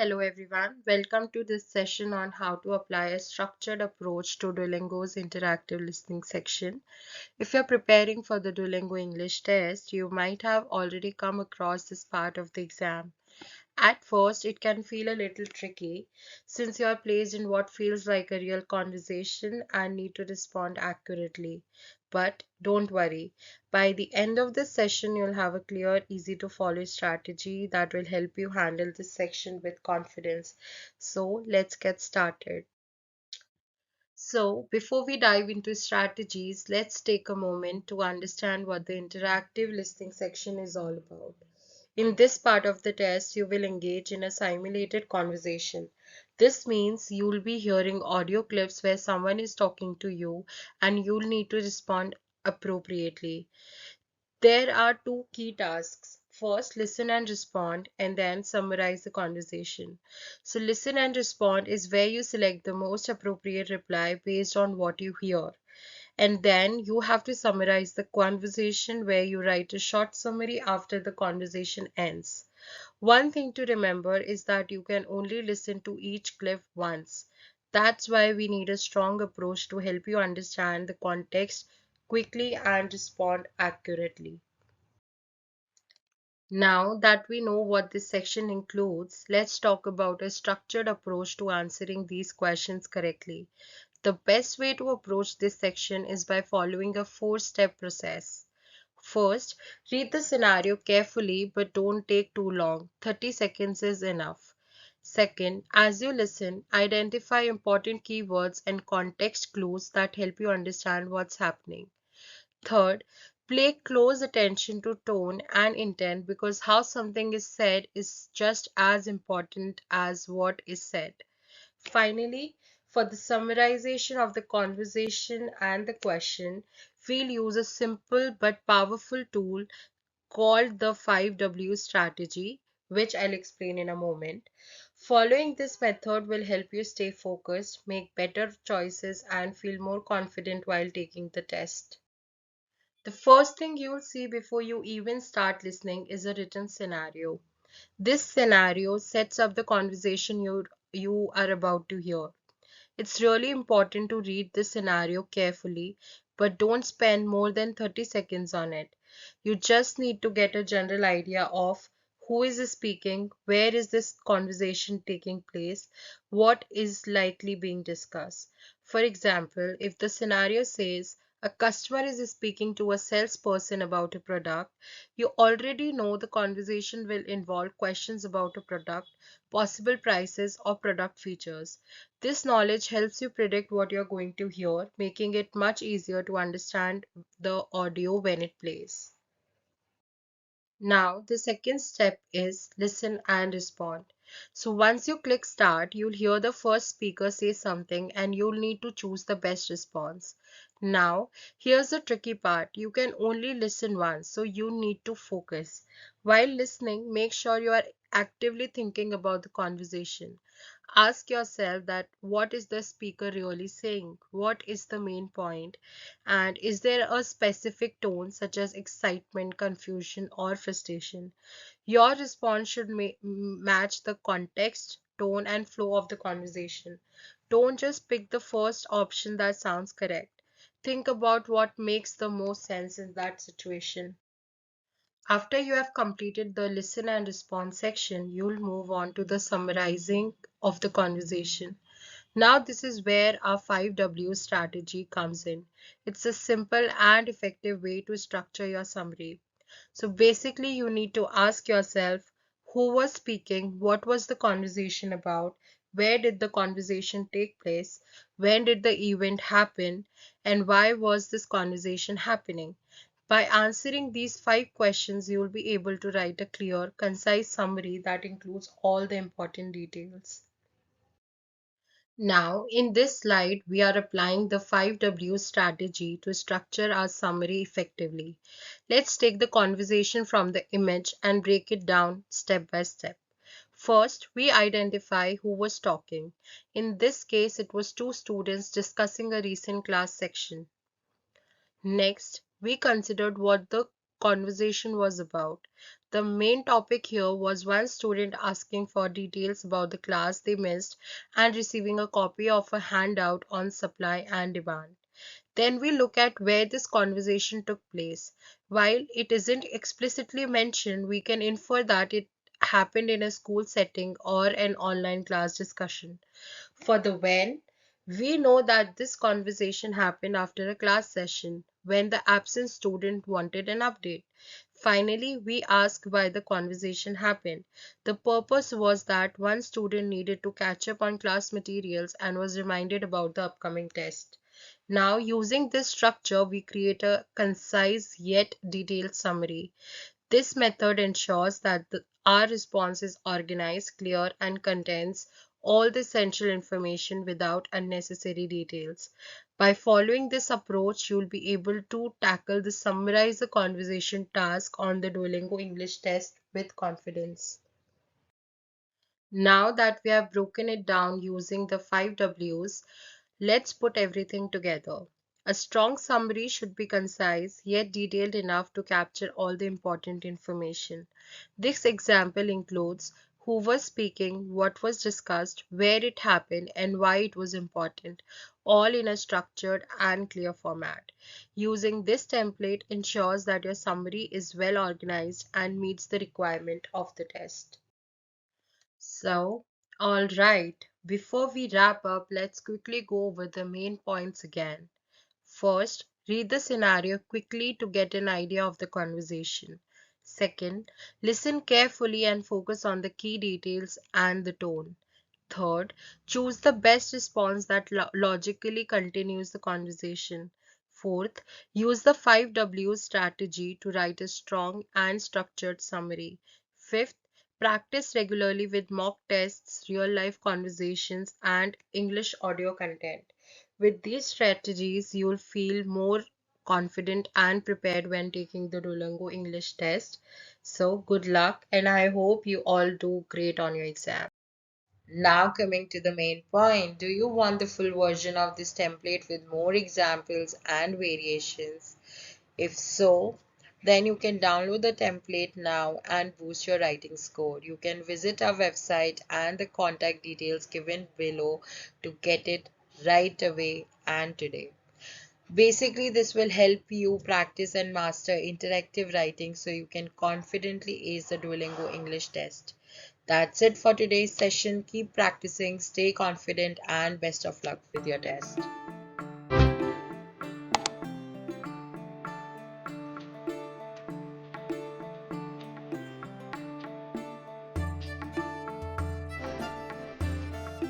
Hello everyone. Welcome to this session on how to apply a structured approach to Duolingo's interactive listening section. If you're preparing for the Duolingo English test, you might have already come across this part of the exam. At first, it can feel a little tricky since you are placed in what feels like a real conversation and need to respond accurately. But don't worry, by the end of this session, you'll have a clear, easy to follow strategy that will help you handle this section with confidence. So, let's get started. So, before we dive into strategies, let's take a moment to understand what the interactive listening section is all about. In this part of the test, you will engage in a simulated conversation. This means you'll be hearing audio clips where someone is talking to you and you'll need to respond appropriately. There are two key tasks. First, listen and respond, and then summarize the conversation. So, listen and respond is where you select the most appropriate reply based on what you hear. And then you have to summarize the conversation where you write a short summary after the conversation ends. One thing to remember is that you can only listen to each clip once. That's why we need a strong approach to help you understand the context quickly and respond accurately. Now that we know what this section includes, let's talk about a structured approach to answering these questions correctly. The best way to approach this section is by following a four-step process. First, read the scenario carefully but don't take too long. 30 seconds is enough. Second, as you listen, identify important keywords and context clues that help you understand what's happening. Third, pay close attention to tone and intent because how something is said is just as important as what is said. Finally, for the summarization of the conversation and the question, we'll use a simple but powerful tool called the 5W strategy, which I'll explain in a moment. Following this method will help you stay focused, make better choices, and feel more confident while taking the test. The first thing you'll see before you even start listening is a written scenario. This scenario sets up the conversation you are about to hear. It's really important to read this scenario carefully, but don't spend more than 30 seconds on it. You just need to get a general idea of who is speaking, where is this conversation taking place, what is likely being discussed. For example, if the scenario says a customer is speaking to a salesperson about a product, you already know the conversation will involve questions about a product, possible prices, or product features. This knowledge helps you predict what you're going to hear, making it much easier to understand the audio when it plays. Now, the second step is listen and respond. So once you click start, you'll hear the first speaker say something and you'll need to choose the best response. Now, here's the tricky part. You can only listen once, so you need to focus. While listening, make sure you are actively thinking about the conversation. Ask yourself that what is the speaker really saying? What is the main point? And is there a specific tone such as excitement, confusion, or frustration? Your response should match the context, tone, and flow of the conversation. Don't just pick the first option that sounds correct. Think about what makes the most sense in that situation. After you have completed the listen and respond section, you'll move on to the summarizing of the conversation. Now, this is where our 5W strategy comes in. It's a simple and effective way to structure your summary. So, basically, you need to ask yourself who was speaking, what was the conversation about, where did the conversation take place, when did the event happen, and why was this conversation happening. By answering these five questions, you will be able to write a clear, concise summary that includes all the important details. Now, in this slide, we are applying the 5W strategy to structure our summary effectively. Let's take the conversation from the image and break it down step by step. First, we identify who was talking. In this case, it was two students discussing a recent class section. Next, we considered what the conversation was about. The main topic here was one student asking for details about the class they missed and receiving a copy of a handout on supply and demand. Then we look at where this conversation took place. While it isn't explicitly mentioned, we can infer that it happened in a school setting or an online class discussion. For the when, we know that this conversation happened after a class session when the absent student wanted an update. Finally, we ask why the conversation happened. The purpose was that one student needed to catch up on class materials and was reminded about the upcoming test. Now, using this structure, we create a concise yet detailed summary. This method ensures that our response is organized, clear, and contains all the essential information without unnecessary details. By following this approach, you'll be able to tackle the summarize the conversation task on the Duolingo English test with confidence. Now that we have broken it down using the 5 W's, let's put everything together. A strong summary should be concise yet detailed enough to capture all the important information. This example includes who was speaking, what was discussed, where it happened, and why it was important, all in a structured and clear format. Using this template ensures that your summary is well organized and meets the requirement of the test. So, all right, before we wrap up, let's quickly go over the main points again. First, read the scenario quickly to get an idea of the conversation. Second, listen carefully and focus on the key details and the tone. Third, choose the best response that logically continues the conversation. Fourth, use the 5 W's strategy to write a strong and structured summary. Fifth, practice regularly with mock tests, real life conversations, and English audio content. With these strategies, you'll feel more confident and prepared when taking the Duolingo English test. So, good luck, and I hope you all do great on your exam. Now coming to the main point, do you want the full version of this template with more examples and variations? If so, then you can download the template now and boost your writing score. You can visit our website and the contact details given below to get it right away and today. Basically, this will help you practice and master interactive writing so you can confidently ace the Duolingo English test. That's it for today's session. Keep practicing, stay confident, and best of luck with your test.